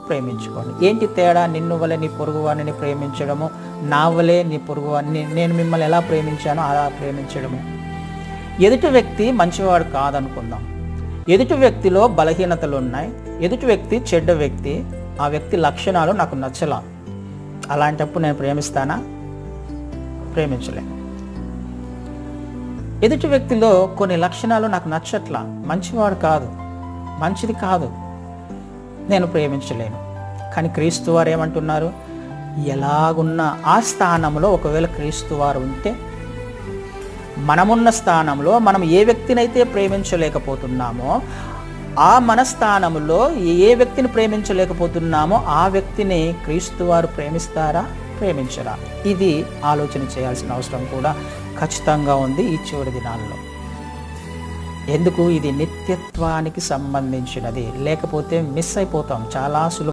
ప్రేమించుకోండి. ఏంటి తేడా? నిన్ను వలె నీ పొరుగువాడిని ప్రేమించడము, నా వలె నీ పొరుగువాడిని, నేను మిమ్మల్ని ఎలా ప్రేమించానో అలా ప్రేమించడము. ఎదుటి వ్యక్తి మంచివాడు కాదనుకుందాం, ఎదుటి వ్యక్తిలో బలహీనతలు ఉన్నాయి, ఎదుటి వ్యక్తి చెడ్డ వ్యక్తి, ఆ వ్యక్తి లక్షణాలు నాకు నచ్చలా, అలాంటప్పుడు నేను ప్రేమిస్తానా? ప్రేమించలేను. ఎదుటి వ్యక్తిలో కొన్ని లక్షణాలు నాకు నచ్చట్లా, మంచివాడు కాదు, మంచిది కాదు, నేను ప్రేమించలేను. కానీ క్రీస్తు వారు ఏమంటున్నారు? ఎలాగున్న ఆ స్థానంలో ఒకవేళ క్రీస్తు వారు ఉంటే, మనమున్న స్థానంలో మనం ఏ వ్యక్తినైతే ప్రేమించలేకపోతున్నామో ఆ మన స్థానంలో ఏ వ్యక్తిని ప్రేమించలేకపోతున్నామో ఆ వ్యక్తిని క్రీస్తు వారు ప్రేమిస్తారా, ప్రేమించరా? ఇది ఆలోచన చేయాల్సిన అవసరం కూడా ఖచ్చితంగా ఉంది ఈ చివరి దినాల్లో. ఎందుకు? ఇది నిత్యత్వానికి సంబంధించినది, లేకపోతే మిస్ అయిపోతాం చాలా సులభంగా.